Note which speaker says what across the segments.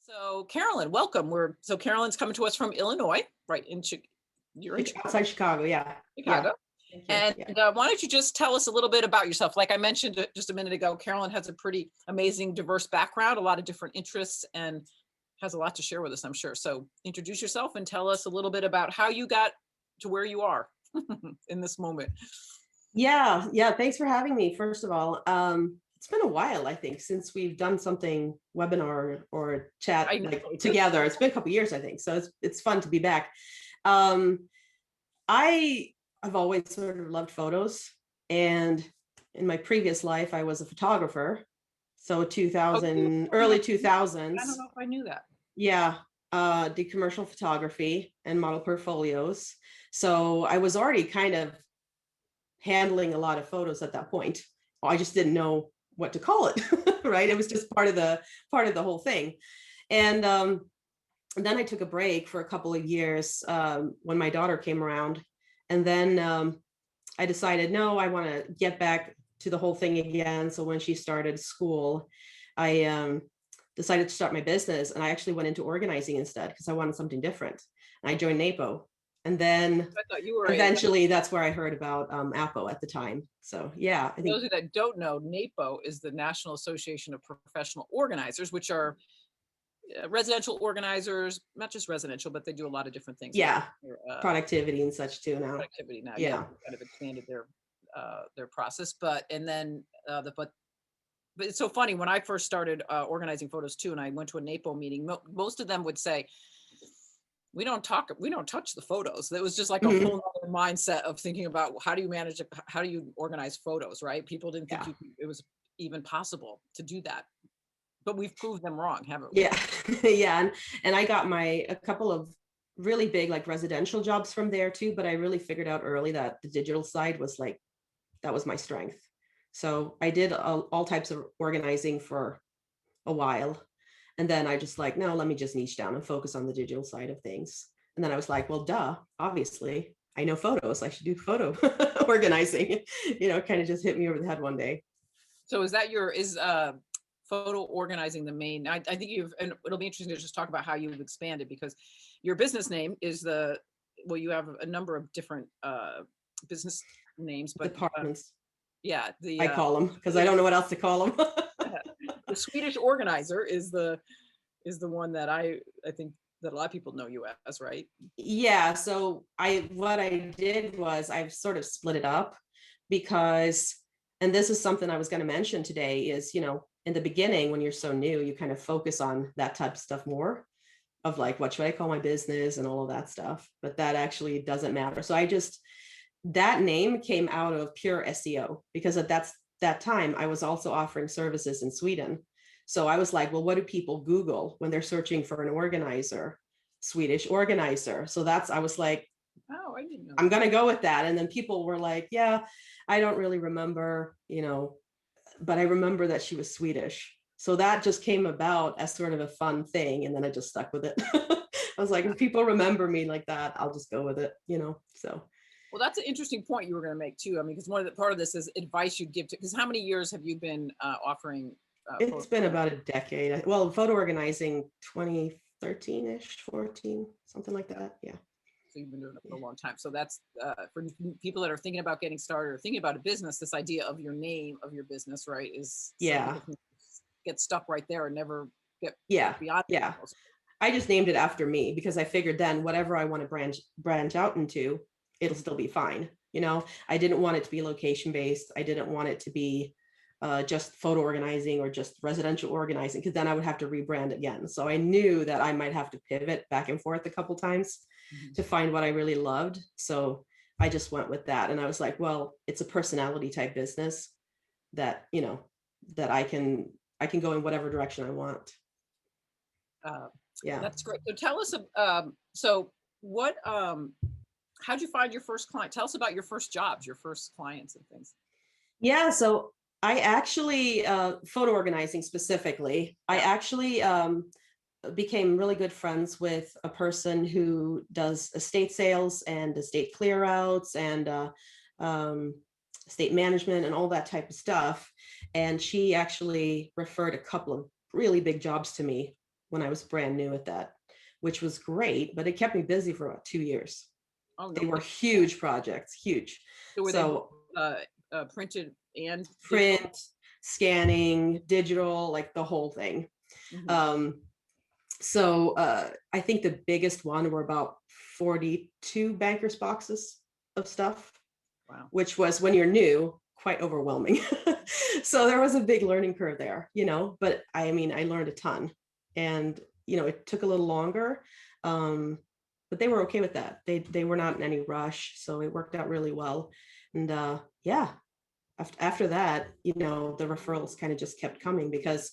Speaker 1: So, Carolyn, welcome. Carolyn's coming to us from Illinois, right? You're in
Speaker 2: Outside Chicago, yeah.
Speaker 1: Chicago.
Speaker 2: Thank you.
Speaker 1: And
Speaker 2: Yeah.
Speaker 1: why don't you just tell us a little bit about yourself? Like I mentioned just a minute ago, Carolyn has a pretty amazing, diverse background, a lot of different interests, and has a lot to share with us, I'm sure. So, introduce yourself and tell us a little bit about how you got to where you are in this moment.
Speaker 2: Yeah. Thanks for having me. First of all, it's been a while, I think, since we've done something webinar or chat together. It's been a couple of years, I think. So it's fun to be back. I have always sort of loved photos, and in my previous life, I was a photographer. So 2000, early 2000s.
Speaker 1: I don't know if I knew that.
Speaker 2: Yeah, did commercial photography and model portfolios. So I was already kind of handling a lot of photos at that point. I just didn't know what to call it, right? It was just part of the whole thing. And then I took a break for a couple of years when my daughter came around. And then I decided, no, I want to get back to the whole thing again. So when she started school, I decided to start my business, and I actually went into organizing instead because I wanted something different. And I joined NAPO. And then eventually that's where I heard about APO at the time. So yeah.
Speaker 1: For those of you that don't know, NAPO is the National Association of Professional Organizers, which are residential organizers, not just residential, but they do a lot of different things.
Speaker 2: Yeah, productivity and such too now.
Speaker 1: Productivity now, yeah, kind of expanded their process. But it's so funny, when I first started organizing photos too, and I went to a NAPO meeting, most of them would say, we don't touch the photos. That was just like a whole other mindset of thinking about how do you manage it, how do you organize photos, right? People didn't think it was even possible to do that. But we've proved them wrong, haven't we?
Speaker 2: Yeah, yeah. And I got a couple of really big like residential jobs from there too, but I really figured out early that the digital side was that was my strength. So I did all types of organizing for a while. And then I just no, let me just niche down and focus on the digital side of things. And then I was like, well, duh, obviously I know photos. I should do photo organizing, kind of just hit me over the head one day.
Speaker 1: So is photo organizing the main? I think and it'll be interesting to just talk about how you've expanded, because your business name is you have a number of different business names, but
Speaker 2: departments.
Speaker 1: I
Speaker 2: call them because I don't know what else to call them.
Speaker 1: The Swedish organizer is the one that I think that a lot of people know you as, right?
Speaker 2: Yeah. So what I did was I've sort of split it up because, and this is something I was going to mention today, is, in the beginning, when you're so new, you kind of focus on that type of stuff more, of what should I call my business and all of that stuff. But that actually doesn't matter. So that name came out of pure SEO, because at that time I was also offering services in Sweden. So I was like, well, what do people Google when they're searching for an organizer? Swedish organizer. So I was like,
Speaker 1: oh, I didn't know.
Speaker 2: I'm going to go with that. And then people were like, yeah, I don't really remember, but I remember that she was Swedish. So that just came about as sort of a fun thing. And then I just stuck with it. I was like, if people remember me like that, I'll just go with it, so.
Speaker 1: Well, that's an interesting point you were going to make too. I mean, because part of this is advice you'd give to, because how many years have you been offering?
Speaker 2: It's been about a decade. Well, photo organizing 2013-ish, 14, something like that. Yeah.
Speaker 1: So you've been doing it for a long time. So that's for people that are thinking about getting started or thinking about a business, this idea of your name of your business, right, is get stuck right there and never get beyond.
Speaker 2: Yeah. I just named it after me because I figured then whatever I want to branch out into, it'll still be fine. I didn't want it to be location based. I didn't want it to be just photo organizing or just residential organizing, because then I would have to rebrand again. So I knew that I might have to pivot back and forth a couple times to find what I really loved. So I just went with that. And I was like, well, it's a personality type business that, that I can go in whatever direction I want. Yeah.
Speaker 1: That's great. So tell us, how'd you find your first client? Tell us about your first jobs, your first clients and things.
Speaker 2: Yeah. So I actually, photo organizing specifically, I actually became really good friends with a person who does estate sales and estate clear outs and estate management and all that type of stuff. And she actually referred a couple of really big jobs to me when I was brand new at that, which was great, but it kept me busy for about 2 years.
Speaker 1: Oh, no
Speaker 2: They were
Speaker 1: kidding.
Speaker 2: huge projects, huge.
Speaker 1: So were they both
Speaker 2: So
Speaker 1: printed and digital?
Speaker 2: print, scanning, digital, like the whole thing.
Speaker 1: Mhm.
Speaker 2: Um, so I think the biggest one were about 42 bankers boxes of stuff,
Speaker 1: Wow.
Speaker 2: which was, when you're new, quite overwhelming. So there was a big learning curve there, but I mean, I learned a ton, and, it took a little longer. But they were okay with that. They were not in any rush. So it worked out really well. And yeah, after that, the referrals kind of just kept coming, because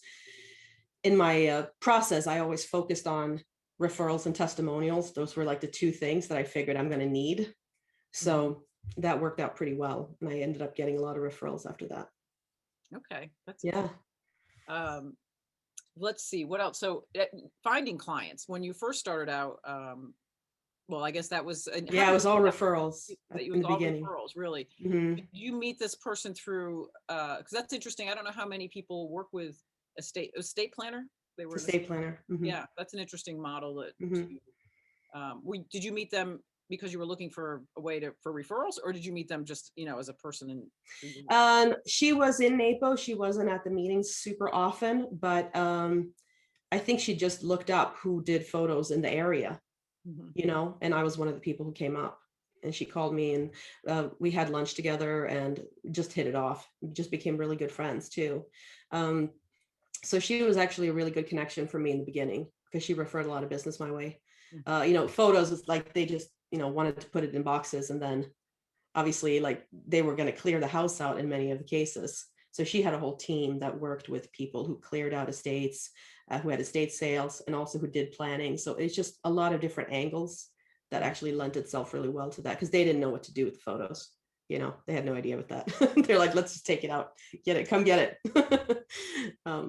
Speaker 2: in my process, I always focused on referrals and testimonials. Those were like the two things that I figured I'm going to need. So that worked out pretty well. And I ended up getting a lot of referrals after that.
Speaker 1: Okay, that's
Speaker 2: Yeah.
Speaker 1: um, let's see what else. So finding clients when you first started out. Well, I guess that was. And how
Speaker 2: Yeah, it
Speaker 1: did
Speaker 2: was all referrals
Speaker 1: that? It
Speaker 2: in
Speaker 1: was
Speaker 2: the
Speaker 1: all
Speaker 2: beginning.
Speaker 1: referrals, really.
Speaker 2: Hmm.
Speaker 1: Did you meet this person through? Because that's interesting. I don't know how many people work with estate planner. They were an
Speaker 2: Estate planner. Hmm.
Speaker 1: yeah, that's an interesting model that
Speaker 2: Hmm.
Speaker 1: did you meet them because you were looking for a way for referrals, or did you meet them just, as a person and
Speaker 2: She was in NAPO. She wasn't at the meetings super often, but I think she just looked up who did photos in the area,
Speaker 1: Mhm.
Speaker 2: and I was one of the people who came up, and she called me, and we had lunch together and just hit it off. We just became really good friends too. Um, so she was actually a really good connection for me in the beginning, because she referred a lot of business my way. Photos was like, they just, wanted to put it in boxes, and then obviously, like, they were going to clear the house out in many of the cases. So she had a whole team that worked with people who cleared out estates, who had estate sales, and also who did planning. So it's just a lot of different angles that actually lent itself really well to that, because they didn't know what to do with the photos. They had no idea with that. They're like, let's just take it out, get it, come get it.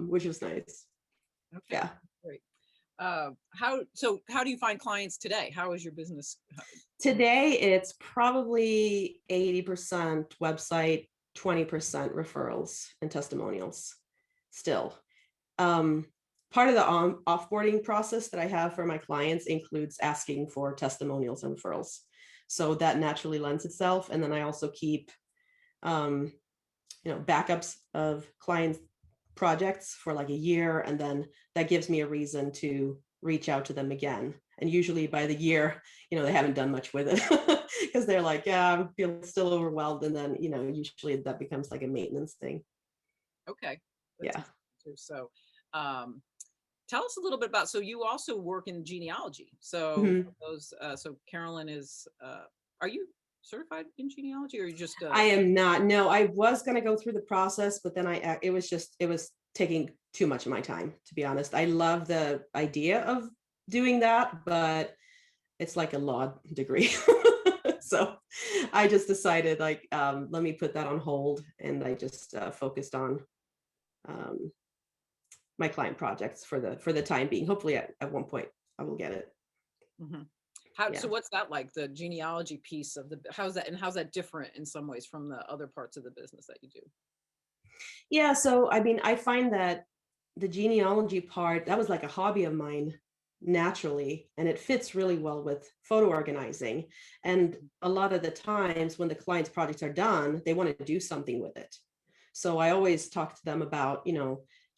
Speaker 2: Which was nice.
Speaker 1: Okay,
Speaker 2: Yeah.
Speaker 1: great. How do you find clients today? How is your business?
Speaker 2: Today, it's probably 80% website, 20% referrals and testimonials still. Um, Part of the offboarding process that I have for my clients includes asking for testimonials and referrals. So that naturally lends itself. And then I also keep, um, backups of clients' projects for like a year. And then that gives me a reason to reach out to them again. And usually by the year, they haven't done much with it, because they're like, yeah, I feel still overwhelmed. And then, usually that becomes like a maintenance thing.
Speaker 1: Okay, that's
Speaker 2: Yeah.
Speaker 1: interesting too. So, um, tell us a little bit about. So you also work in genealogy. So
Speaker 2: Mhm.
Speaker 1: so Carolyn is. Are you certified in genealogy, or are you just?
Speaker 2: I am not. No, I was going to go through the process, but then it was taking too much of my time, to be honest. I love the idea of doing that, but it's like a law degree. So I just decided, like, let me put that on hold. And I just focused on um, my client projects for the time being. Hopefully at one point I will get it.
Speaker 1: Mhm.
Speaker 2: Yeah.
Speaker 1: So what's that like, the genealogy piece of how's that different in some ways from the other parts of the business that you do?
Speaker 2: Yeah. So, I mean, I find that the genealogy part, that was like a hobby of mine naturally, and it fits really well with photo organizing. And a lot of the times when the client's projects are done, they want to do something with it. So I always talk to them about,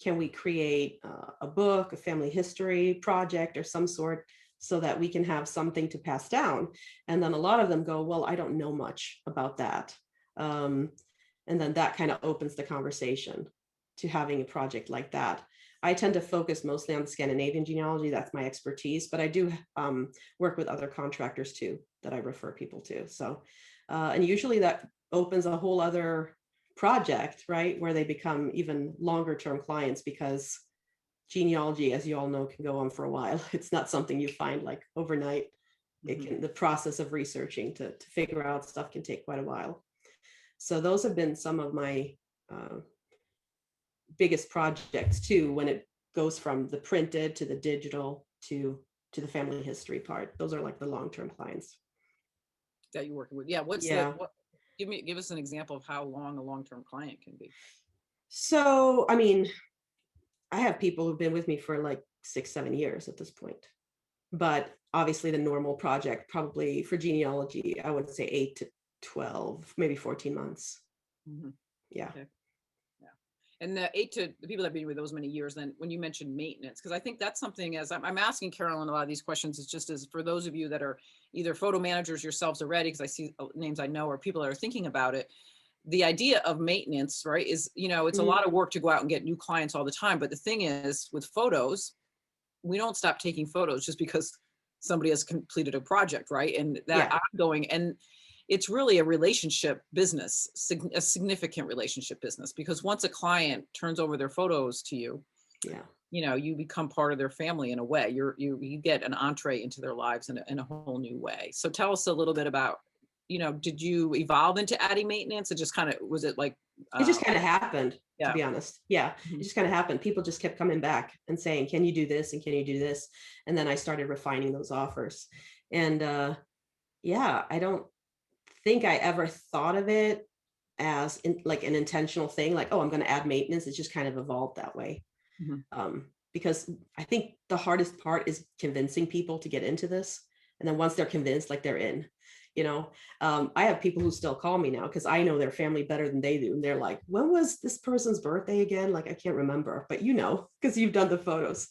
Speaker 2: can we create a book, a family history project or some sort, so that we can have something to pass down. And then a lot of them go, well, I don't know much about that. Um, and then that kind of opens the conversation to having a project like that. I tend to focus mostly on Scandinavian genealogy. That's my expertise, but I do work with other contractors too that I refer people to. So, and usually that opens a whole other project, right, where they become even longer term clients, because genealogy, as you all know, can go on for a while. It's not something you find like overnight.
Speaker 1: Mhm.
Speaker 2: The process of researching to figure out stuff can take quite a while. So those have been some of my uh, biggest projects too, when it goes from the printed to the digital to the family history part. Those are like the long-term clients.
Speaker 1: That you're working with. Yeah,
Speaker 2: Yeah.
Speaker 1: give us an example of how long a long-term client can be.
Speaker 2: So, I mean, I have people who've been with me for like 6, 7 years at this point. But obviously the normal project, probably for genealogy, I would say 8 to 12, maybe 14 months.
Speaker 1: Mhm.
Speaker 2: Yeah.
Speaker 1: Okay. Yeah. And the people that have been with those many years, then when you mentioned maintenance, because I think that's something, as I'm asking Carolyn a lot of these questions, is just as for those of you that are either photo managers yourselves already, because I see names I know, or people that are thinking about it, the idea of maintenance, right, is, it's a
Speaker 2: Mhm.
Speaker 1: lot of work to go out and get new clients all the time. But the thing is, with photos, we don't stop taking photos just because somebody has completed a project, right? And that
Speaker 2: Yeah.
Speaker 1: ongoing, and it's really a relationship business, a significant relationship business, because once a client turns over their photos to you,
Speaker 2: Yeah.
Speaker 1: you become part of their family in a way. You get an entree into their lives in a whole new way. So tell us a little bit about, did you evolve into adding maintenance? It just kind of, was it like,
Speaker 2: It just kind of happened, to
Speaker 1: yeah.
Speaker 2: be honest. Yeah. It
Speaker 1: Mhm.
Speaker 2: just kind of happened. People just kept coming back and saying, can you do this? And can you do this? And then I started refining those offers. And yeah, I don't think I ever thought of it as like an intentional thing, like, oh, I'm going to add maintenance. It's just kind of evolved that way.
Speaker 1: Mhm.
Speaker 2: Because I think the hardest part is convincing people to get into this. And then once they're convinced, like they're in, I have people who still call me now because I know their family better than they do. And they're like, when was this person's birthday again? Like, I can't remember, but because you've done the photos.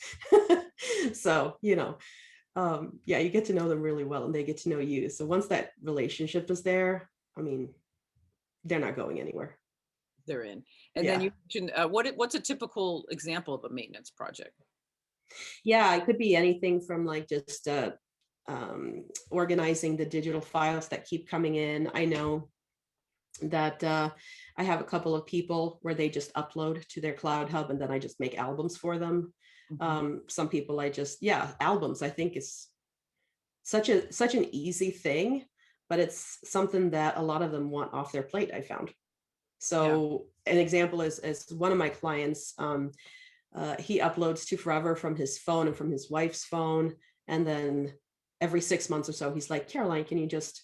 Speaker 2: So, yeah, you get to know them really well and they get to know you. So once that relationship is there, I mean, they're not going anywhere.
Speaker 1: They're in. And then
Speaker 2: Yeah.
Speaker 1: you mentioned, what's a typical example of a maintenance project?
Speaker 2: Yeah, it could be anything from like just organizing the digital files that keep coming in. I know that I have a couple of people where they just upload to their Cloud Hub and then I just make albums for them.
Speaker 1: Mhm.
Speaker 2: Some people albums I think is such an easy thing, but it's something that a lot of them want off their plate, I found.
Speaker 1: Yeah.
Speaker 2: So an example is one of my clients, he uploads to Forever from his phone and from his wife's phone. And then every 6 months or so, he's like, Caroline, can you just,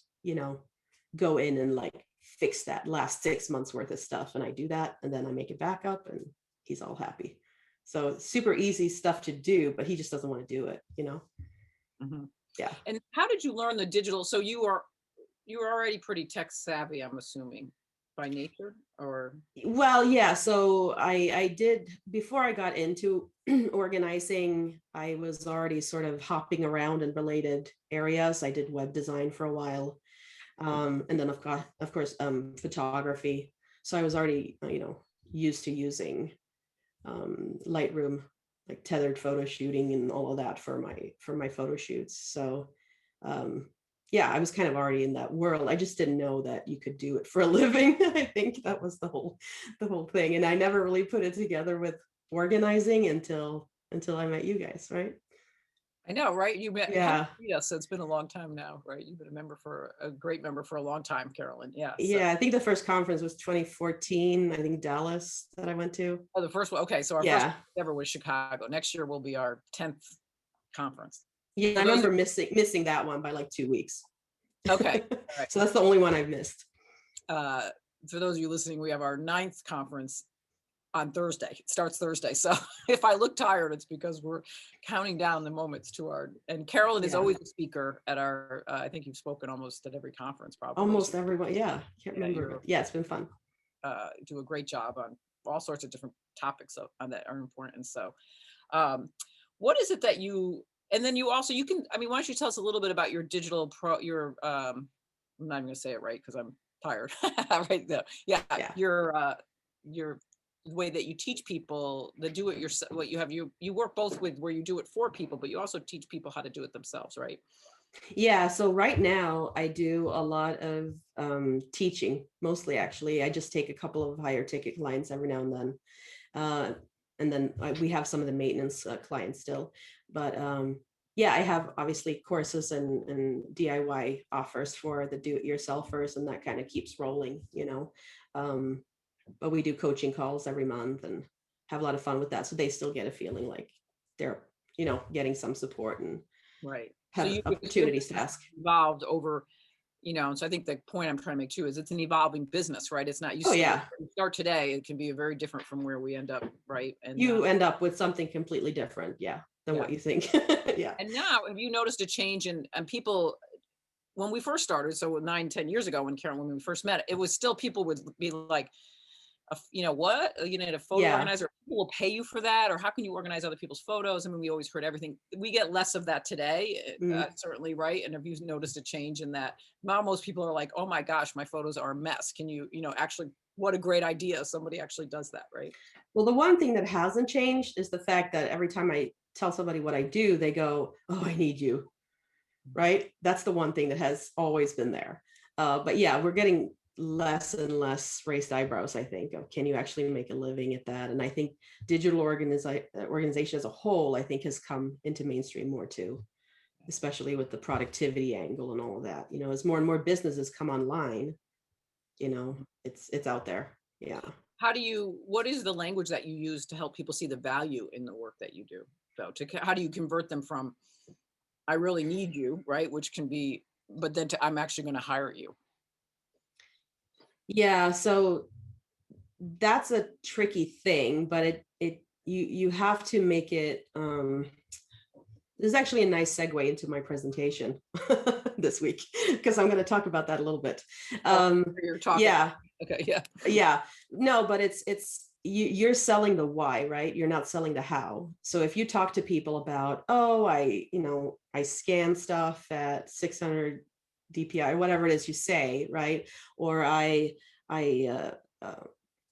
Speaker 2: go in and like fix that last 6 months worth of stuff? And I do that. And then I make it back up and he's all happy. So it's super easy stuff to do, but he just doesn't want to do it.
Speaker 1: Mhm.
Speaker 2: Yeah.
Speaker 1: And how did you learn the digital? So you were already pretty tech savvy, I'm assuming, by nature, or?
Speaker 2: Well, yeah. So I did, before I got into organizing, I was already sort of hopping around in related areas. I did web design for a while. And then of course, photography. So I was already, used to using Lightroom, like tethered photo shooting and all of that for my photo shoots. So um, yeah, I was kind of already in that world. I just didn't know that you could do it for a living. I think that was the whole thing. And I never really put it together with organizing until I met you guys, right?
Speaker 1: I know, right? You met, come
Speaker 2: Yeah.
Speaker 1: to meet us. It's been a long time now, right? You've been a great member for a long time, Carolyn. Yeah. So,
Speaker 2: Yeah, I think the first conference was 2014, I think Dallas that I went to.
Speaker 1: oh, the first one. Okay. So our first
Speaker 2: Yeah.
Speaker 1: ever was Chicago. Next year will be our 10th conference.
Speaker 2: Yeah,
Speaker 1: For
Speaker 2: I
Speaker 1: those
Speaker 2: remember
Speaker 1: of,
Speaker 2: missing that one by like 2 weeks.
Speaker 1: okay. All right.
Speaker 2: So that's the only one I've missed.
Speaker 1: Uh, for those of you listening, we have our 9th conference on Thursday. It starts Thursday. So if I look tired, it's because we're counting down the moments to and Carolyn is
Speaker 2: Yeah.
Speaker 1: always a speaker at our, I think you've spoken almost at every conference probably.
Speaker 2: Almost
Speaker 1: So,
Speaker 2: everyone. Yeah. Can't
Speaker 1: yeah,
Speaker 2: remember. Yeah, it's been fun.
Speaker 1: do a great job on all sorts of different topics on that are important. So, um, what is it that and then you can, I mean, why don't you tell us a little bit about your I'm not even gonna say it right because I'm tired. Right there. Yeah.
Speaker 2: Yeah.
Speaker 1: Your way that you teach people the do it yourself, what you have, you work both with where you do it for people, but you also teach people how to do it themselves, right?
Speaker 2: Yeah. So right now I do a lot of teaching, mostly actually. I just take a couple of higher ticket clients every now and then. Uh, and then we have some of the maintenance clients still. But yeah, I have obviously courses and DIY offers for the do-it-yourselfers, and that kind of keeps rolling. Um, but we do coaching calls every month and have a lot of fun with that. So they still get a feeling like they're, getting some support and
Speaker 1: Right. So
Speaker 2: have
Speaker 1: it's your
Speaker 2: opportunities to
Speaker 1: business
Speaker 2: ask.
Speaker 1: evolved over, and so I think the point I'm trying to make too is it's an evolving business, right? It's not
Speaker 2: Oh yeah,
Speaker 1: you start today, it can be very different from where we end up, right? And
Speaker 2: you end up with something completely different. Yeah. than
Speaker 1: Yeah.
Speaker 2: what you think. Yeah.
Speaker 1: And now, have you noticed a change in and people when we first started? So 9, 10 years ago, when Karen, when we first met, it was still people would be like, you know what? You need a photo
Speaker 2: Yeah.
Speaker 1: organizer. People will pay you for that, or how can you organize other people's photos? I mean, we always heard everything. We get less of that today,
Speaker 2: Mm.
Speaker 1: certainly, right? And have you noticed a change in that? Now most people are like, "Oh my gosh, my photos are a mess." Can you, actually? What a great idea! Somebody actually does that, right?
Speaker 2: Well, the one thing that hasn't changed is the fact that every time I tell somebody what I do, they go, "Oh, I need you." Right? That's the one thing that has always been there. But yeah, we're getting less and less raised eyebrows, I think, of can you actually make a living at that? And I think digital organization as a whole, I think, has come into mainstream more too, especially with the productivity angle and all of that. As more and more businesses come online, it's out there. Yeah.
Speaker 1: What is the language that you use to help people see the value in the work that you do? So how do you convert them from I really need you, right? Which can be, but then to I'm actually going to hire you.
Speaker 2: Yeah. So that's a tricky thing, but you have to make it this is actually a nice segue into my presentation this week because I'm going to talk about that a little bit.
Speaker 1: You're talking.
Speaker 2: Yeah.
Speaker 1: Okay. Yeah.
Speaker 2: Yeah. No, but you're selling the why, right? You're not selling the how. So if you talk to people about, oh, I scan stuff at 600 DPI, whatever it is you say, right? Or I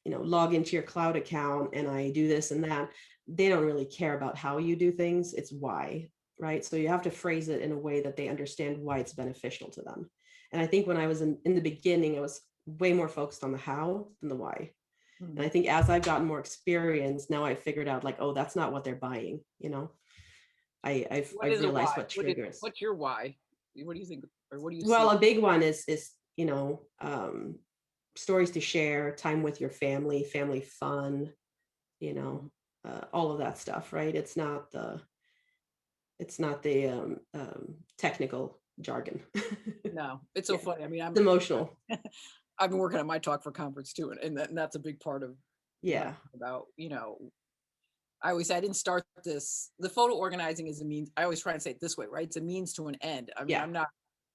Speaker 2: log into your cloud account and I do this and that. They don't really care about how you do things. It's why, right? So you have to phrase it in a way that they understand why it's beneficial to them. And I think when I was in the beginning, I was way more focused on the how than the why. And I think as I've gotten more experience, now I've figured out like, oh, that's not what they're buying. I've
Speaker 1: What is a why?
Speaker 2: realized what triggers.
Speaker 1: What's your why? What do you think, or what do you see?
Speaker 2: Well, a big one is stories to share, time with your family fun, you know, all of that stuff, right? It's not the technical jargon.
Speaker 1: No, it's so
Speaker 2: Yeah.
Speaker 1: funny. I mean,
Speaker 2: It's emotional.
Speaker 1: I've been working on my talk for conference too, and that's a big part of what
Speaker 2: Yeah.
Speaker 1: I'm about. I always say I didn't start this. The photo organizing is a means. I always try and say it this way, right? It's a means to an end. I mean,
Speaker 2: Yeah.
Speaker 1: I'm not.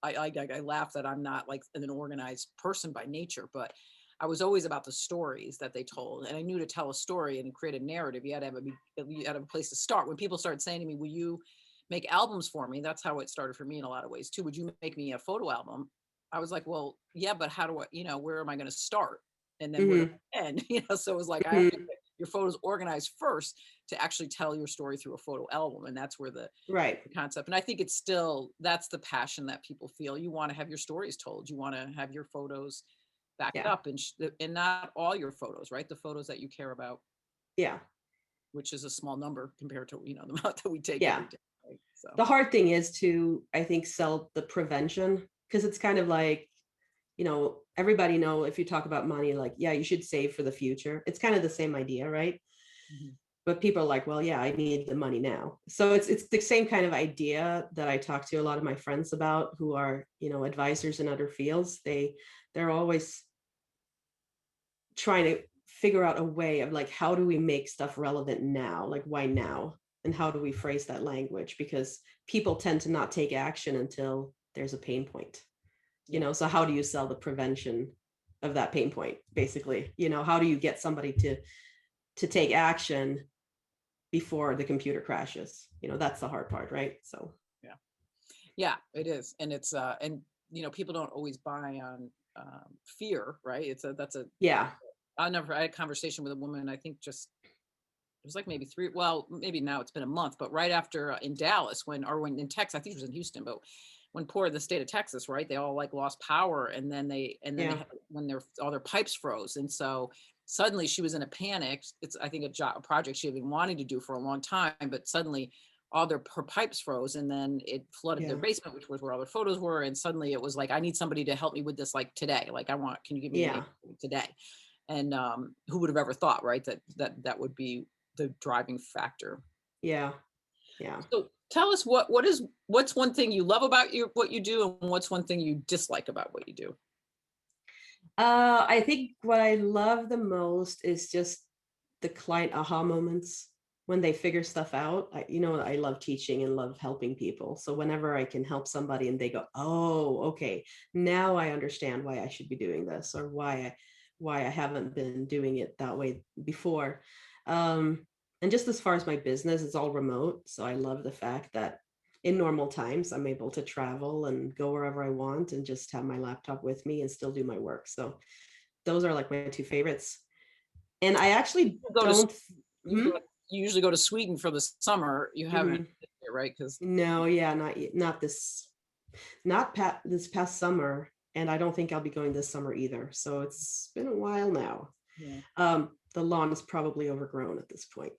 Speaker 1: I laugh that I'm not like an organized person by nature, but I was always about the stories that they told, and I knew to tell a story and create a narrative, you had to have a place to start. When people started saying to me, "Will you make albums for me?" That's how it started for me in a lot of ways too. Would you make me a photo album? I was like, well, yeah, but how do I, where am I going to start? And then where do
Speaker 2: Hmm.
Speaker 1: I end? So it was like, I have to
Speaker 2: Hmm.
Speaker 1: get your photos organized first to actually tell your story through a photo album. And that's where the
Speaker 2: Right.
Speaker 1: concept. And I think it's still, that's the passion that people feel. You want to have your stories told. You want to have your photos backed
Speaker 2: Yeah.
Speaker 1: up and not all your photos, right? The photos that you care about,
Speaker 2: Yeah.
Speaker 1: which is a small number compared to, the amount that we take
Speaker 2: Yeah.
Speaker 1: every day. Right? So,
Speaker 2: The hard thing is to, I think, sell the prevention because it's kind of like, everybody know if you talk about money, like, yeah, you should save for the future. It's kind of the same idea, right?
Speaker 1: mhm.
Speaker 2: But people are like, well, yeah, I need the money now. So it's the same kind of idea that I talk to a lot of my friends about who are, advisors in other fields. They're always trying to figure out a way of like, how do we make stuff relevant now? Like, why now? And how do we phrase that language? Because people tend to not take action until there's a pain point.
Speaker 1: Yeah.
Speaker 2: So how do you sell the prevention of that pain point, basically? How do you get somebody to take action before the computer crashes? That's the hard part, right? So
Speaker 1: Yeah. Yeah, it is. And it's, people don't always buy on fear, right?
Speaker 2: yeah.
Speaker 1: I had a conversation with a woman, I think it was like maybe maybe now it's been a month, but right after in Dallas, when in Texas, I think it was in Houston, but when poor the state of Texas, right? They all like lost power and then they
Speaker 2: Yeah.
Speaker 1: had, when all their pipes froze. And so suddenly she was in a panic. It's, I think, a project she had been wanting to do for a long time, but suddenly her pipes froze and then it flooded their
Speaker 2: Yeah.
Speaker 1: basement, which was where all their photos were. And suddenly it was like, I need somebody to help me with this like today. Like can you give me an
Speaker 2: Yeah.
Speaker 1: answer today? And who would have ever thought, right? That would be the driving factor.
Speaker 2: Yeah. Yeah.
Speaker 1: So tell us what's one thing you love about what you do and what's one thing you dislike about what you do?
Speaker 2: I think what I love the most is just the client aha moments. when they figure stuff out, I love teaching and love helping people. So whenever I can help somebody and they go, oh, okay, now I understand why I should be doing this, or why I haven't been doing it that way before. And just as far as my business, it's all remote. So I love the fact that in normal times, I'm able to travel and go wherever I want and just have my laptop with me and still do my work. So those are like my two favorites. And I actually
Speaker 1: Go to
Speaker 2: don't.
Speaker 1: you
Speaker 2: Hmm?
Speaker 1: go- you usually go to Sweden for the summer. You haven't,
Speaker 2: Hmm.
Speaker 1: right? Because
Speaker 2: No, yeah, not this, this past summer, and I don't think I'll be going this summer either. So it's been a while now.
Speaker 1: yeah.
Speaker 2: The lawn is probably overgrown at this point.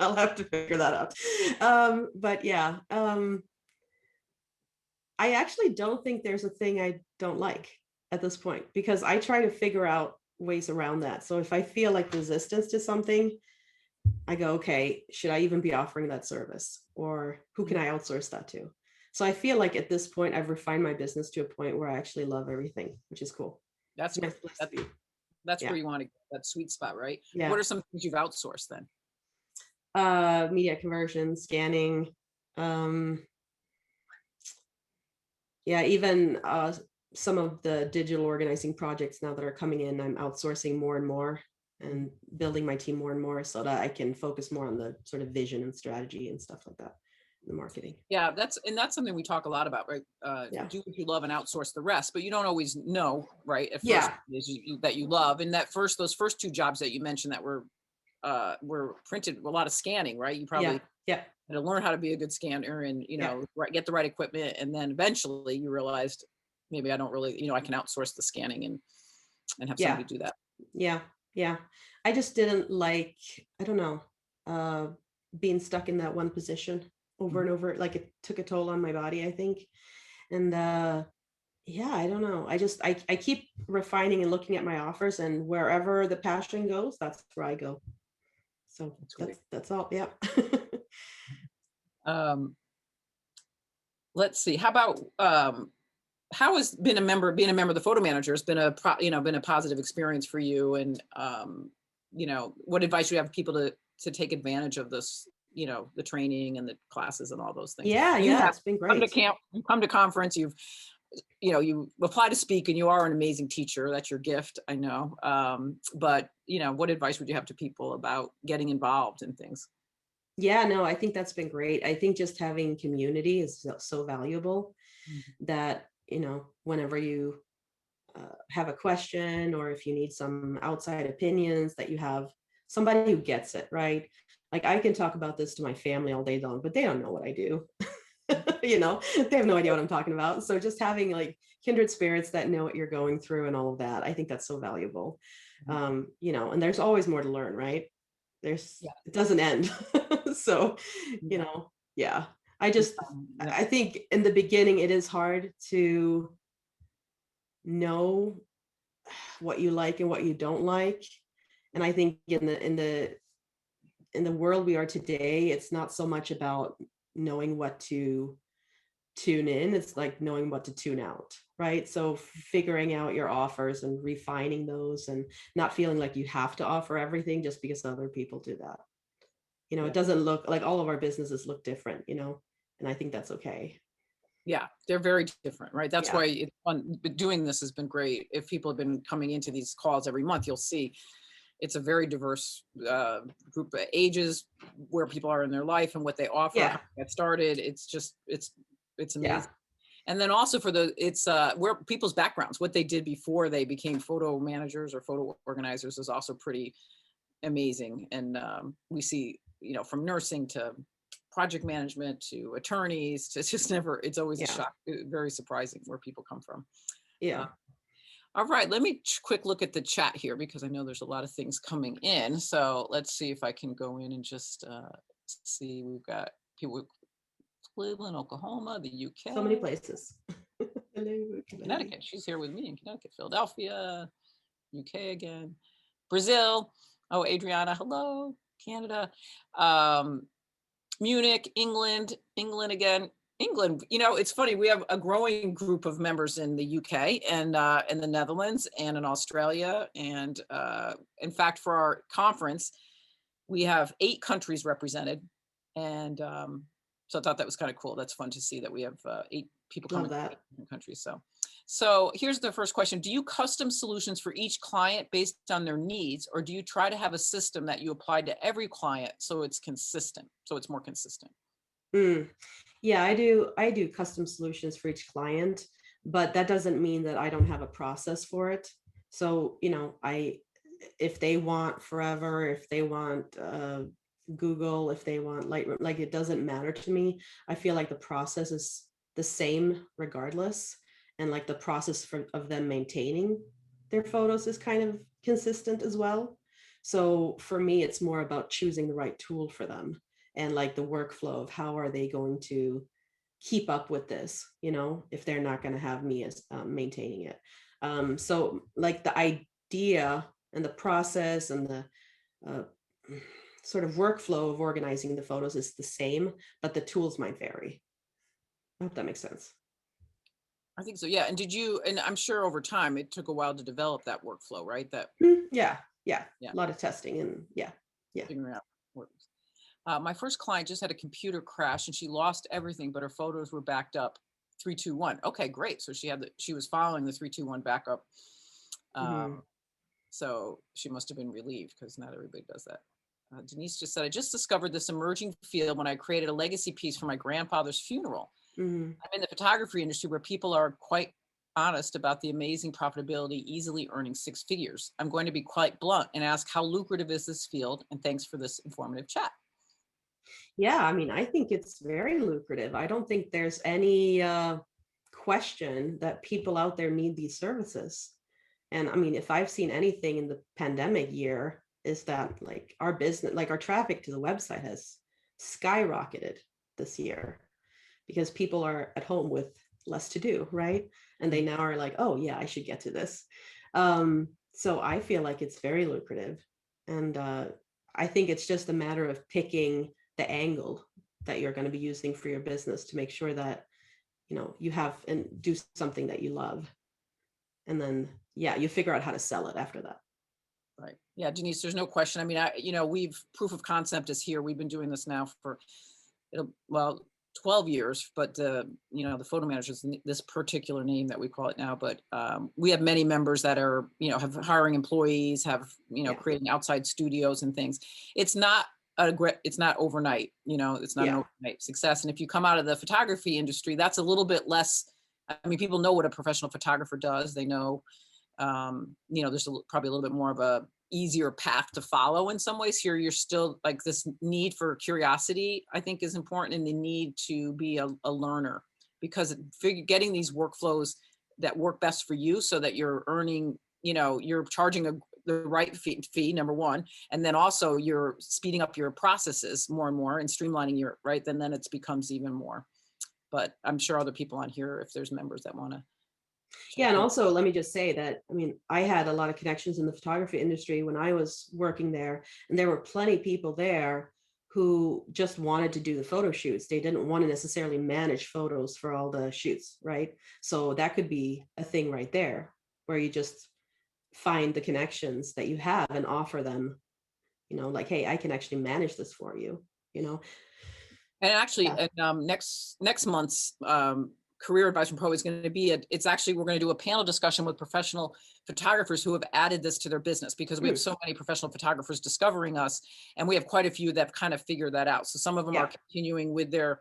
Speaker 2: I'll have to figure that out. But yeah, I actually don't think there's a thing I don't like at this point, because I try to figure out ways around that. So if I feel like resistance to something, I go, okay, should I even be offering that service, or who can I outsource that to? So I feel like at this point, I've refined my business to a point where I actually love everything, which is cool.
Speaker 1: That's
Speaker 2: It's a nice
Speaker 1: great.
Speaker 2: place to be.
Speaker 1: That's
Speaker 2: Yeah.
Speaker 1: where you want to get that sweet spot, right?
Speaker 2: Yeah.
Speaker 1: What are some things you've outsourced then?
Speaker 2: Media conversion, scanning. Um, yeah, even some of the digital organizing projects now that are coming in, I'm outsourcing more and more and building my team more and more so that I can focus more on the sort of vision and strategy and stuff like that, the marketing.
Speaker 1: Yeah, that's something we talk a lot about, right?
Speaker 2: Yeah.
Speaker 1: Do what you love and outsource the rest, but you don't always know, right? At first,
Speaker 2: Yeah.
Speaker 1: that you love, and those first two jobs that you mentioned that were printed, a lot of scanning, right? You probably
Speaker 2: Yeah.
Speaker 1: had to learn how to be a good scanner, and get the right equipment, and then eventually you realized maybe I don't really, I can outsource the scanning and have
Speaker 2: Yeah.
Speaker 1: somebody do that.
Speaker 2: Yeah. Yeah. I just didn't like, I don't know, being stuck in that one position over and over. Like it took a toll on my body, I think. And yeah, I don't know. I keep refining and looking at my offers, and wherever the passion goes, that's where I go. So that's all. Yeah.
Speaker 1: Um, let's see. How about how has being a member of the photo manager has been been a positive experience for you, and what advice do you have people to take advantage of this, the training and the classes and all those things?
Speaker 2: Yeah,
Speaker 1: You
Speaker 2: yeah,
Speaker 1: have
Speaker 2: it's been
Speaker 1: come to
Speaker 2: great.
Speaker 1: camp, you come to conference, you apply to speak, and you are an amazing teacher. That's your gift, I know. But what advice would you have to people about getting involved in things?
Speaker 2: Yeah, no, I think that's been great. I think just having community is so valuable that, whenever you have a question, or if you need some outside opinions, that you have somebody who gets it, right? Like I can talk about this to my family all day long, but they don't know what I do. They have no idea what I'm talking about. So just having like kindred spirits that know what you're going through and all of that, I think that's so valuable. And there's always more to learn, right? It doesn't end. So, yeah.
Speaker 1: Yeah.
Speaker 2: I think in the beginning it is hard to know what you like and what you don't like. And I think in the world we are today, it's not so much about knowing what to tune in, it's like knowing what to tune out, right? So figuring out your offers and refining those, and not feeling like you have to offer everything just because other people do that. It doesn't look like, all of our businesses look different, and I think that's okay.
Speaker 1: Yeah, they're very different, right? That's why it's fun. But doing this has been great. If people have been coming into these calls every month, you'll see it's a very diverse group of ages, where people are in their life and what they offer, how they get started. It's amazing.
Speaker 2: Yeah.
Speaker 1: And then also it's where people's backgrounds, what they did before they became photo managers or photo organizers, is also pretty amazing. And we see, from nursing to project management to attorneys to, it's always a shock, very surprising where people come from.
Speaker 2: Yeah.
Speaker 1: All right, let me quick look at the chat here, because I know there's a lot of things coming in. So let's see if I can go in and just see. We've got people, Cleveland, Oklahoma, the UK.
Speaker 2: So many places.
Speaker 1: Connecticut. She's here with me in Connecticut. Philadelphia, UK again. Brazil. Oh, Adriana, hello. Canada. Munich, England again. England, it's funny. We have a growing group of members in the UK and in the Netherlands and in Australia. And in fact, for our conference, we have 8 countries represented. And so I thought that was kind of cool. That's fun to see that we have 8 people
Speaker 2: Love
Speaker 1: coming from 8
Speaker 2: that.
Speaker 1: different countries. So here's the first question. Do you custom solutions for each client based on their needs, or do you try to have a system that you apply to every client so it's consistent, so it's more consistent?
Speaker 2: Mm. Yeah, I do custom solutions for each client, but that doesn't mean that I don't have a process for it. So, if they want Forever, if they want Google, if they want Lightroom, like it doesn't matter to me. I feel like the process is the same regardless. And like the process of them maintaining their photos is kind of consistent as well. So for me, it's more about choosing the right tool for them and like the workflow of how are they going to keep up with this, if they're not going to have me as maintaining it. So like the idea and the process and the uh, sort of workflow of organizing the photos is the same, but the tools might vary. I hope that makes sense.
Speaker 1: I think so. Yeah. And I'm sure over time it took a while to develop that workflow, right? That,
Speaker 2: Yeah, yeah,
Speaker 1: yeah,
Speaker 2: a lot of testing and yeah, yeah.
Speaker 1: figuring out what my first client just had a computer crash and she lost everything, but her photos were backed up 321. Okay, great. So she was following the 321 backup.
Speaker 2: Mhm.
Speaker 1: So she must have been relieved because not everybody does that. Denise just said, I just discovered this emerging field when I created a legacy piece for my grandfather's funeral.
Speaker 2: Mhm.
Speaker 1: I'm in the photography industry where people are quite honest about the amazing profitability, easily earning 6 figures. I'm going to be quite blunt and ask, how lucrative is this field? And thanks for this informative chat.
Speaker 2: Yeah, I mean, I think it's very lucrative. I don't think there's any question that people out there need these services. And I mean, if I've seen anything in the pandemic year, is that like our business, like our traffic to the website has skyrocketed this year because people are at home with less to do, right? And they now are like, oh yeah, I should get to this. So I feel like it's very lucrative. And I think it's just a matter of picking the angle that you're going to be using for your business to make sure that, you have and do something that you love. And then, yeah, you figure out how to sell it after that.
Speaker 1: Right. Yeah, Denise, there's no question. I mean, we've proof of concept is here. We've been doing this now for, well, 12 years, but the photo manager is this particular name that we call it now. But we have many members that are, have hiring employees, have,
Speaker 2: Yeah.
Speaker 1: creating outside studios and things. It's not it's not overnight, it's not an
Speaker 2: Yeah.
Speaker 1: overnight success. And if you come out of the photography industry, that's a little bit less. I mean, people know what a professional photographer does. They know, there's probably a little bit more of a easier path to follow in some ways. Here you're still like, this need for curiosity I think is important, and the need to be a learner, because getting these workflows that work best for you so that you're earning, you're charging the right fee, number one, and then also you're speeding up your processes more and more and streamlining your right, then it becomes even more. But I'm sure other people on here, if there's members that want to
Speaker 2: Yeah.
Speaker 1: check
Speaker 2: And
Speaker 1: in.
Speaker 2: also, let me just say that, I mean, I had a lot of connections in the photography industry when I was working there, and there were plenty of people there who just wanted to do the photo shoots. They didn't want to necessarily manage photos for all the shoots, right? So that could be a thing right there where you just find the connections that you have and offer them, like, hey, I can actually manage this for you, you know?
Speaker 1: And actually,
Speaker 2: Yeah.
Speaker 1: next month's Career Advisor Pro is going to be it's actually, we're going to do a panel discussion with professional photographers who have added this to their business, because we have
Speaker 2: Mm,
Speaker 1: so many professional photographers discovering us, and we have quite a few that have kind of figured that out. So some of them are
Speaker 2: yeah.
Speaker 1: continuing with their,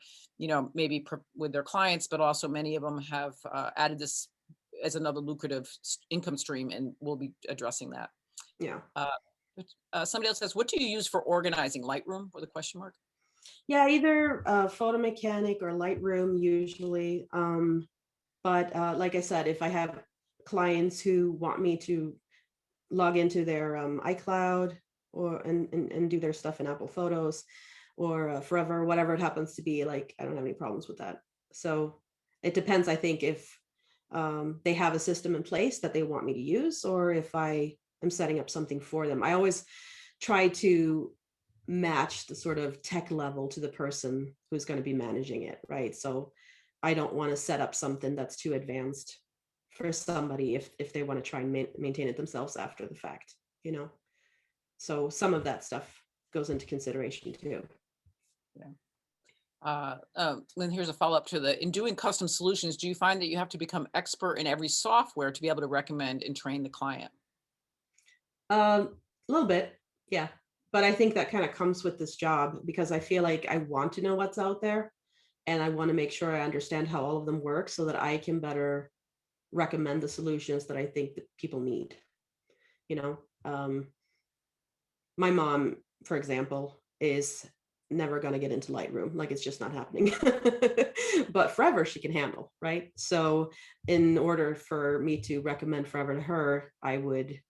Speaker 1: maybe with their clients, but also many of them have added this as another lucrative income stream, and we'll be addressing that.
Speaker 2: Yeah.
Speaker 1: Uh, Somebody else says, what do you use for organizing? Lightroom, with a question mark?
Speaker 2: Yeah, either Photo Mechanic or Lightroom usually. But like I said, if I have clients who want me to log into their iCloud or and do their stuff in Apple Photos or Forever, whatever it happens to be, like I don't have any problems with that. So it depends, I think, if they have a system in place that they want me to use, or if I am setting up something for them. I always try to match the sort of tech level to the person who's going to be managing it, right? So I don't want to set up something that's too advanced for somebody if they want to try and maintain it themselves after the fact, you know. So some of that stuff goes into consideration too.
Speaker 1: Then here's a follow-up to in doing custom solutions, do you find that you have to become expert in every software to be able to recommend and train the client?
Speaker 2: A little bit, yeah. But I think that kind of comes with this job because I feel like I want to know what's out there and I want to make sure I understand how all of them work so that I can better recommend the solutions that I think that people need. You know, my mom, for example, is never going to get into Lightroom. Like it's just not happening. But Forever she can handle, right? So in order for me to recommend Forever to her, I would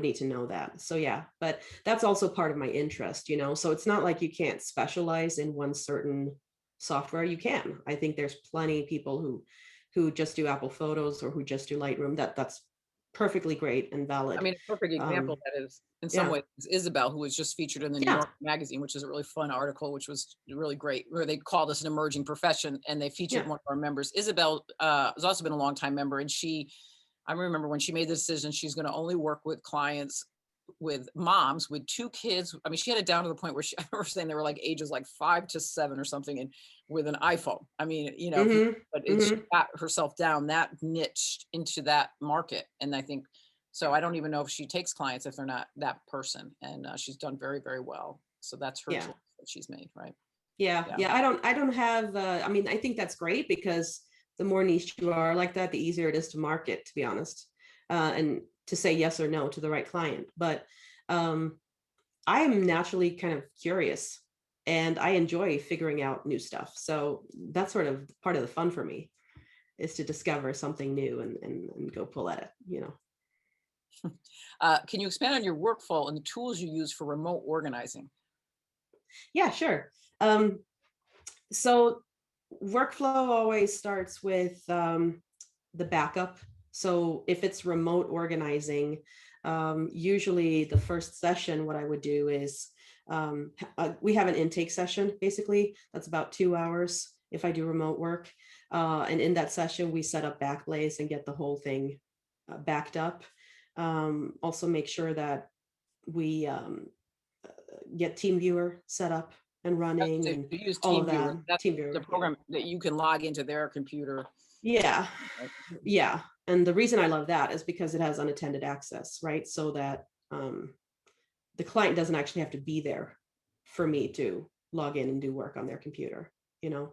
Speaker 2: need to know that. So yeah, but that's also part of my interest, you know. So it's not like you can't specialize in one certain software. You can. I think there's plenty of people who just do Apple Photos or who just do Lightroom. That's perfectly great and
Speaker 1: I
Speaker 2: valid.
Speaker 1: mean, a perfect example
Speaker 2: Um,
Speaker 1: that is in some
Speaker 2: yeah,
Speaker 1: ways is Isabel, who was just featured in the New
Speaker 2: yeah,
Speaker 1: York Magazine, which is a really fun article, which was really great, where they called us an emerging profession and they featured
Speaker 2: yeah.
Speaker 1: one of our members. Isabel has also been a longtime member, and I remember when she made the decision, she's going to only work with clients with moms with 2 kids. I mean, she had it down to the point where I remember saying they were like ages like 5 to 7 or something, and with an iPhone. I mean, if you,
Speaker 2: Mm-hmm.
Speaker 1: but she
Speaker 2: Mm-hmm.
Speaker 1: got herself down that niched into that market. And I think, so I don't even know if she takes clients if they're not that person. And she's done very, very well. So that's her
Speaker 2: Yeah.
Speaker 1: choice that she's made, right?
Speaker 2: Yeah.
Speaker 1: Yeah.
Speaker 2: Yeah. I don't have, I mean, I think that's great because the more niche you are like that, the easier it is to market, to be honest, and to say yes or no to the right client. But um, I am naturally kind of curious and I enjoy figuring out new stuff. So that's sort of part of the fun for me is to discover something new and go pull at it, you know.
Speaker 1: Can you expand on your workflow and the tools you use for remote organizing?
Speaker 2: Yeah, sure. Um, so workflow always starts with the backup. So if it's remote organizing, usually the first session, what I would do is we have an intake session, basically, that's about 2 hours if I do remote work. And in that session, we set up Backblaze and get the whole thing backed up. Also make sure that we get TeamViewer set up and running
Speaker 1: To
Speaker 2: and
Speaker 1: use
Speaker 2: all of that.
Speaker 1: TeamViewer, that's the
Speaker 2: TeamViewer, yeah.
Speaker 1: program that you can log into their computer.
Speaker 2: Yeah,
Speaker 1: Right?
Speaker 2: yeah. And the reason I love that is because it has unattended access, right? So that the client doesn't actually have to be there for me to log in and do work on their computer, you know.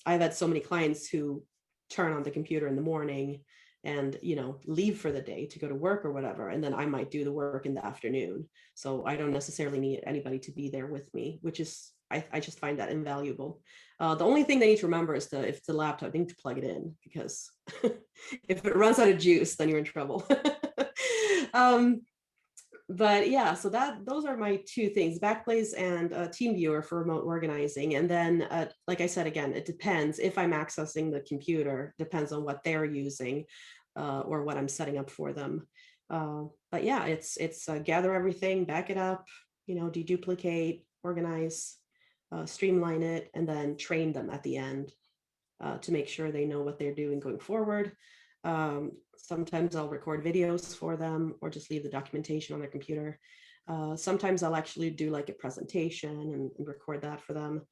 Speaker 2: I've had so many clients who turn on the computer in the morning and leave for the day to go to work or whatever, and then I might do the work in the afternoon, so I don't necessarily need anybody to be there with me, which is I just find that invaluable. The only thing they need to remember is if it's a laptop, they need to plug it in, because if it runs out of juice, then you're in trouble. um, but yeah, so those are my two things: Backblaze and TeamViewer for remote organizing. And then like I said, again, it depends if I'm accessing the computer, depends on what they're using or what I'm setting up for them. But yeah, it's gather everything, back it up, deduplicate, organize, streamline it, and then train them at the end to make sure they know what they're doing going forward. Sometimes I'll record videos for them or just leave the documentation on their computer. Sometimes I'll actually do like a presentation and record that for them.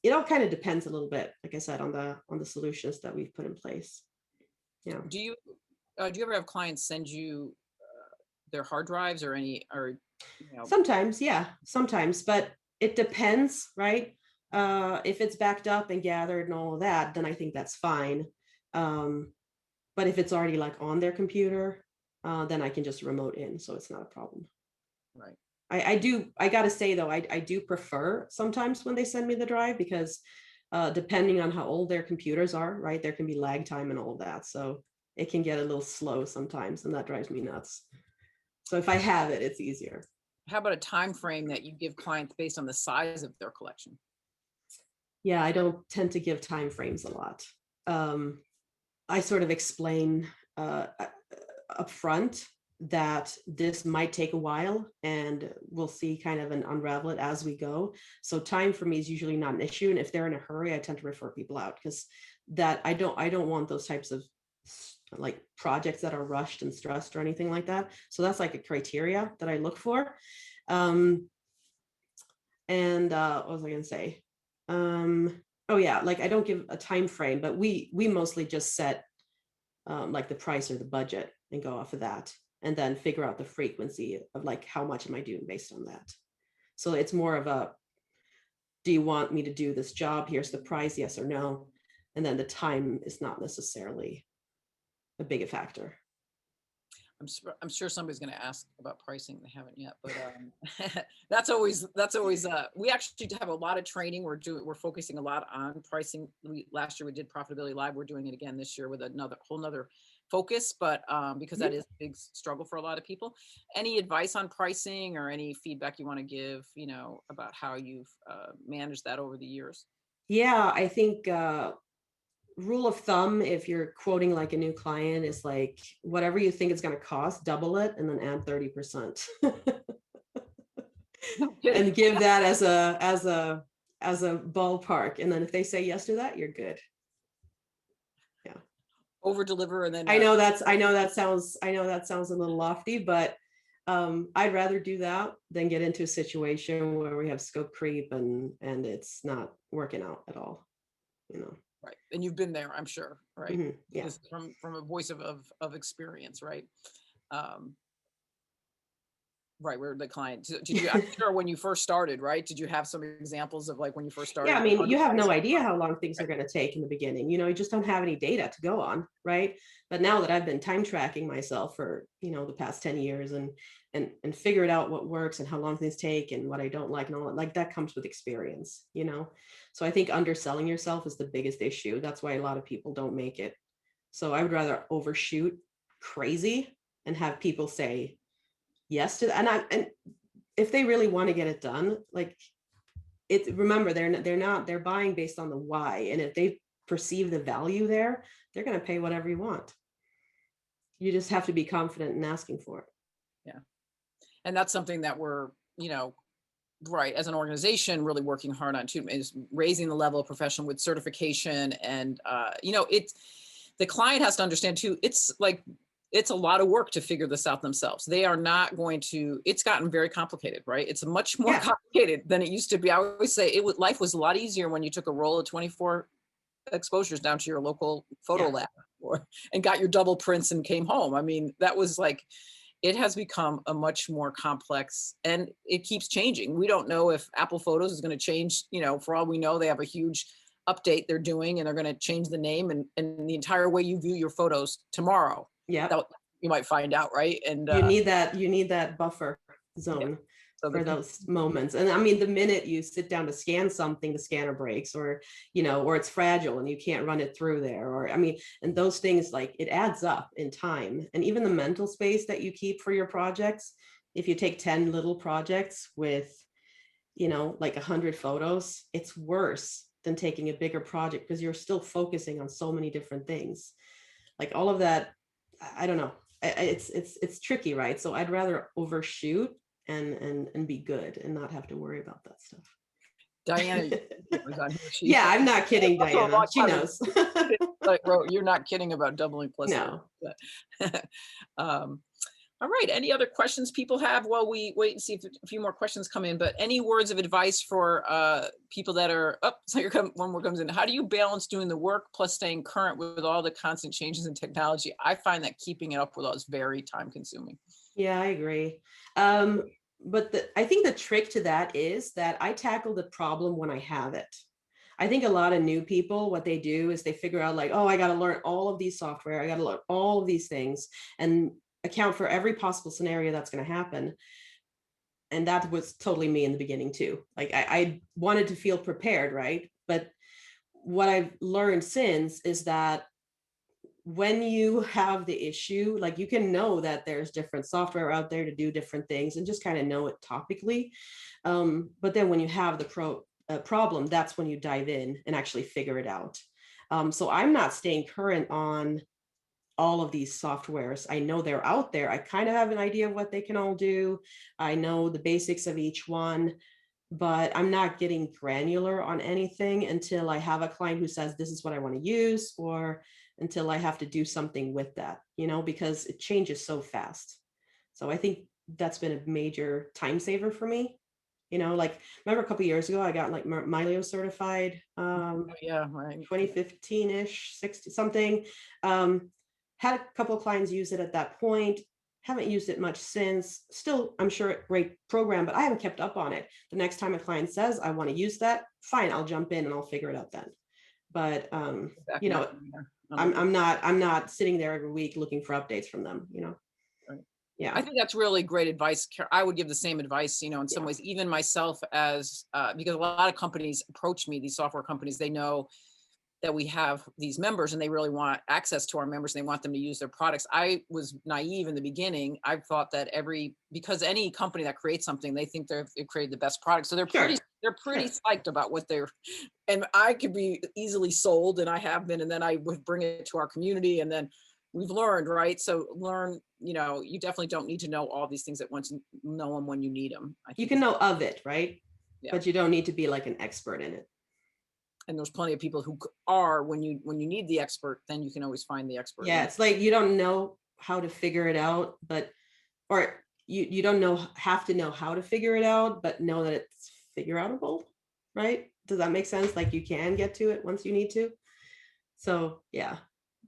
Speaker 2: It all kind of depends a little bit, like I said, on the solutions that we've put in place. Yeah.
Speaker 1: Do you ever have clients send you their hard drives or
Speaker 2: Sometimes, yeah, sometimes, but it depends, right? If it's backed up and gathered and all of that, then I think that's fine. But if it's already like on their computer, then I can just remote in, so it's not a problem.
Speaker 1: right?
Speaker 2: I gotta say though, I do prefer sometimes when they send me the drive, because depending on how old their computers are, right, there can be lag time and all of that, so it can get a little slow sometimes, and that drives me nuts. So if I have it, it's easier.
Speaker 1: How about a time frame that you give clients based on the size of their collection?
Speaker 2: Yeah, I don't tend to give time frames a lot. I sort of explain up front that this might take a while and we'll see kind of an unravel it as we go. So time for me is usually not an issue. And if they're in a hurry, I tend to refer people out, because that I don't want those types of like projects that are rushed and stressed or anything like that. So that's like a criteria that I look for. And what was I going to say? Oh yeah, like I don't give a time frame, but we mostly just set like the price or the budget and go off of that, and then figure out the frequency of like how much am I doing based on that. So it's more of a, do you want me to do this job? Here's the price, yes or no. And then the time is not necessarily a big factor.
Speaker 1: I'm sure somebody's going to ask about pricing. They haven't yet, but that's always we actually have a lot of training. We're focusing a lot on pricing. Last year we did Profitability Live. We're doing it again this year with another whole nother focus, but because that is a big struggle for a lot of people. Any advice on pricing or any feedback you want to give, about how you've managed that over the years?
Speaker 2: Yeah, I think rule of thumb, if you're quoting like a new client, is like whatever you think it's going to cost, double it and then add 30%. And give that as a ballpark. And then if they say yes to that, you're good. Yeah.
Speaker 1: Over deliver, and then
Speaker 2: I know that sounds a little lofty, but I'd rather do that than get into a situation where we have scope creep and it's not working out at all,
Speaker 1: Right. And you've been there, I'm sure. Right.
Speaker 2: Mm-hmm. Yeah.
Speaker 1: Just from a voice of experience. Right. Right. Where the client, did you, I'm sure when you first started, right? Did you have some examples of like when you first started?
Speaker 2: Yeah, I mean, you have no idea how long things are going to take in the beginning. You just don't have any data to go on, right? But now that I've been time tracking myself for, the past 10 years and figured out what works and how long things take and what I don't like and all that, like that comes with experience, So I think underselling yourself is the biggest issue. That's why a lot of people don't make it. So I would rather overshoot crazy and have people say yes to that. And if they really want to get it done, like, remember, they're buying based on the why. And if they perceive the value there, they're going to pay whatever you want. You just have to be confident in asking for it.
Speaker 1: Yeah. And that's something that we're, right, as an organization, really working hard on too, is raising the level of professional with certification. And, the client has to understand too, it's a lot of work to figure this out themselves. They are not going to, it's gotten very complicated, right? It's much more complicated than it used to be. I always say life was a lot easier when you took a roll of 24 exposures down to your local photo lab and got your double prints and came home. I mean, that was it has become a much more complex, and it keeps changing. We don't know if Apple Photos is going to change, for all we know, they have a huge update they're doing and they're going to change the name and the entire way you view your photos tomorrow. Yeah, you might find out, right? And
Speaker 2: you need that buffer zone for those moments. And I mean, the minute you sit down to scan something, the scanner breaks, or or it's fragile and you can't run it through there, or and those things, like, it adds up in time. And even the mental space that you keep for your projects, if you take 10 little projects with like 100 photos, it's worse than taking a bigger project, because you're still focusing on so many different things. Like all of that, I don't know. It's tricky, right? So I'd rather overshoot and be good and not have to worry about that stuff.
Speaker 1: Diana,
Speaker 2: yeah, I'm not kidding, Diana. She knows.
Speaker 1: You're not kidding about doubling plus.
Speaker 2: No.
Speaker 1: All right. Any other questions people have while we wait and see if a few more questions come in? But any words of advice for people that are up? So one more comes in. How do you balance doing the work plus staying current with all the constant changes in technology? I find that keeping it up with us very time consuming.
Speaker 2: Yeah, I agree. But I think the trick to that is that I tackle the problem when I have it. I think a lot of new people, what they do is they figure out like, oh, I got to learn all of these software. I got to learn all of these things and account for every possible scenario that's going to happen. And that was totally me in the beginning too. Like I wanted to feel prepared, right? But what I've learned since is that when you have the issue, like, you can know that there's different software out there to do different things and just kind of know it topically. But then when you have the problem, that's when you dive in and actually figure it out. So I'm not staying current on all of these softwares. I know they're out there. I kind of have an idea of what they can all do. I know the basics of each one, but I'm not getting granular on anything until I have a client who says, this is what I want to use, or until I have to do something with that, because it changes so fast. So I think that's been a major time saver for me. Like, remember a couple of years ago, I got like Milio certified,
Speaker 1: Oh, yeah, right.
Speaker 2: 2015-ish, 60 something. Had a couple of clients use it at that point. Haven't used it much since. Still, I'm sure a great program, but I haven't kept up on it. The next time a client says, I want to use that, fine, I'll jump in and I'll figure it out then. But
Speaker 1: Exactly.
Speaker 2: I'm not sitting there every week looking for updates from them.
Speaker 1: Right.
Speaker 2: Yeah.
Speaker 1: I think that's really great advice. I would give the same advice, in some ways, even myself, as because a lot of companies approach me, these software companies, they know that we have these members and they really want access to our members and they want them to use their products. I was naive in the beginning. I thought that because any company that creates something, they think they've created the best product. So they're pretty psyched about what and I could be easily sold, and I have been, and then I would bring it to our community, and then we've learned, right? So you definitely don't need to know all these things at once. Know them when you need them.
Speaker 2: You can know of it, right?
Speaker 1: Yeah.
Speaker 2: But you don't need to be like an expert in it.
Speaker 1: And there's plenty of people who are, when you need the expert, then you can always find the expert.
Speaker 2: Yeah, it's like you don't know how to figure it out, or you don't have to know how to figure it out, but know that it's figure outable, right? Does that make sense? Like, you can get to it once you need to. So yeah,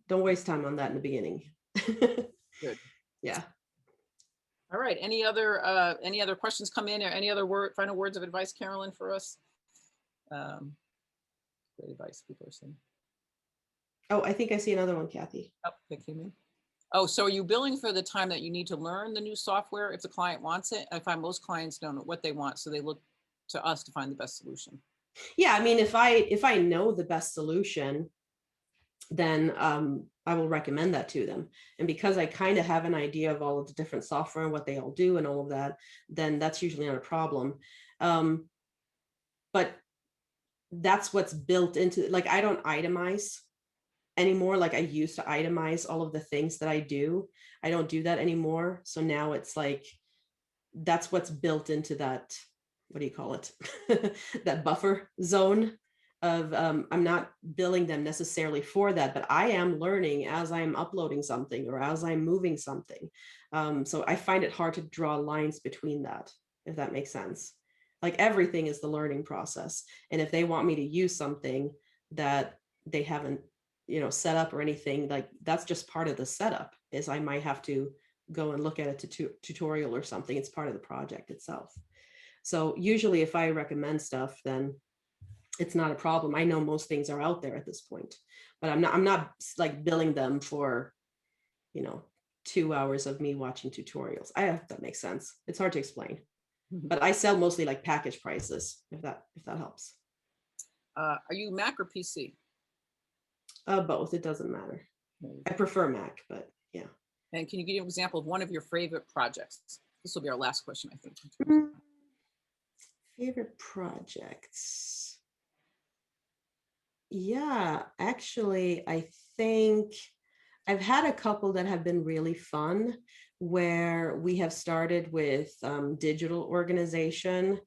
Speaker 2: don't waste time on that in the beginning.
Speaker 1: Good.
Speaker 2: Yeah.
Speaker 1: All right. Any other questions come in, or any other final words of advice, Carolyn, for us? Great advice, people are saying.
Speaker 2: Oh, I think I see another one, Kathy.
Speaker 1: Oh, that came in. Oh, so are you billing for the time that you need to learn the new software if the client wants it? I find most clients don't know what they want, so they look to us to find the best solution.
Speaker 2: Yeah, I mean, if I know the best solution, then I will recommend that to them. And because I kind of have an idea of all of the different software and what they all do and all of that, then that's usually not a problem. But that's what's built into, like, I don't itemize anymore. Like, I used to itemize all of the things that I do. I don't do that anymore. So now it's like, that's what's built into that, what do you call it? That buffer zone of, I'm not billing them necessarily for that, but I am learning as I'm uploading something or as I'm moving something. So I find it hard to draw lines between that, if that makes sense. Like, everything is the learning process. And if they want me to use something that they haven't, set up or anything, like, that's just part of the setup, is I might have to go and look at a tutorial or something. It's part of the project itself. So usually if I recommend stuff, then it's not a problem. I know most things are out there at this point, but I'm not like billing them for, 2 hours of me watching tutorials. I hope that makes sense. It's hard to explain. But I sell mostly like package prices, if that helps.
Speaker 1: Are you Mac or PC?
Speaker 2: Both. It doesn't matter. I prefer Mac, but yeah.
Speaker 1: And can you give me an example of one of your favorite projects? This will be our last question, I think.
Speaker 2: Favorite projects? Yeah, actually, I think I've had a couple that have been really fun, where we have started with digital organization.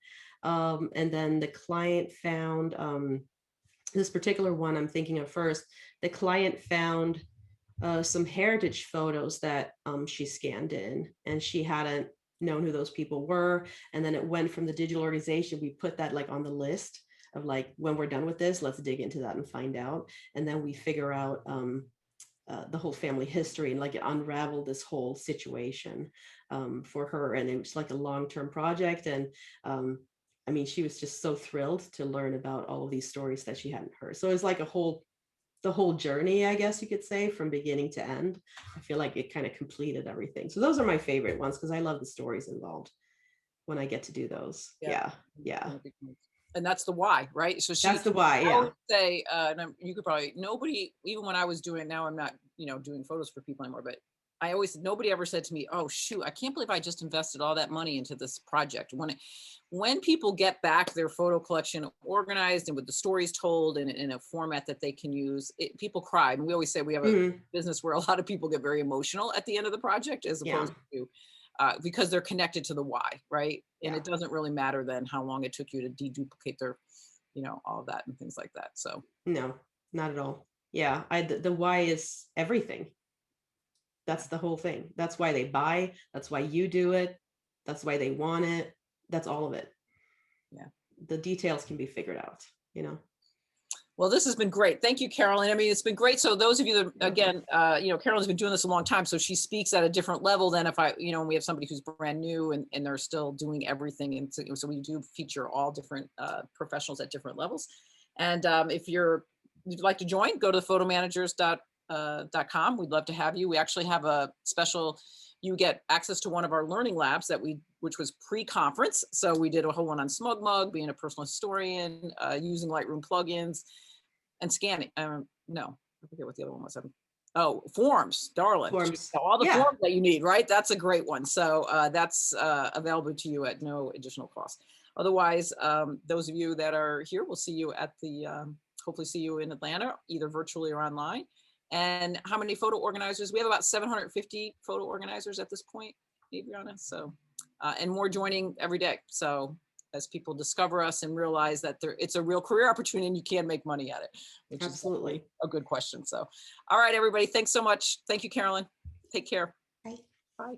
Speaker 2: And then the client found this particular one I'm thinking of first. The client found some heritage photos that she scanned in, and she hadn't known who those people were. And then it went from the digital organization. We put that like on the list of like, when we're done with this, let's dig into that and find out. And then we figure out the whole family history, and like it unraveled this whole situation for her. And it was like a long-term project. And I mean, she was just so thrilled to learn about all of these stories that she hadn't heard. So it was like the whole journey, I guess you could say, from beginning to end. I feel like it kind of completed everything. So those are my favorite ones, because I love the stories involved when I get to do those. Yeah.
Speaker 1: And that's the why, right? So
Speaker 2: that's the why. Yeah.
Speaker 1: I would say, you could probably, nobody, even when I was doing it, now I'm not, doing photos for people anymore, but nobody ever said to me, oh shoot, I can't believe I just invested all that money into this project. When people get back their photo collection organized and with the stories told in a format that they can use, people cry. And we always say we have a business where a lot of people get very emotional at the end of the project, as opposed to, because they're connected to the why, right? And it doesn't really matter then how long it took you to deduplicate their, all of that and things like that. So
Speaker 2: no, not at all. Yeah, the why is everything. That's the whole thing. That's why they buy. That's why you do it. That's why they want it. That's all of it.
Speaker 1: Yeah.
Speaker 2: The details can be figured out, you know.
Speaker 1: Well, this has been great. Thank you, Caroline. I mean, it's been great. So those of you that, again, Caroline's been doing this a long time, so she speaks at a different level than if we have somebody who's brand new and they're still doing everything. And so we do feature all different professionals at different levels. And if you'd like to join, go to photomanagers.com. We'd love to have you. We actually have a special, you get access to one of our learning labs which was pre-conference. So we did a whole one on SmugMug, being a personal historian, using Lightroom plugins, and scanning. No, I forget what the other one was. Forms, darling.
Speaker 2: Forms.
Speaker 1: All the
Speaker 2: Yeah.
Speaker 1: forms that you need, right? That's a great one. So that's available to you at no additional cost. Otherwise, those of you that are here, we'll see you at hopefully see you in Atlanta, either virtually or online. And how many photo organizers? We have about 750 photo organizers at this point, Adriana. So, and more joining every day. So as people discover us and realize that it's a real career opportunity and you can make money at it, which
Speaker 2: Absolutely.
Speaker 1: is a good question. So, all right, everybody, thanks so much. Thank you, Caroline. Take care.
Speaker 2: Bye.
Speaker 1: Bye.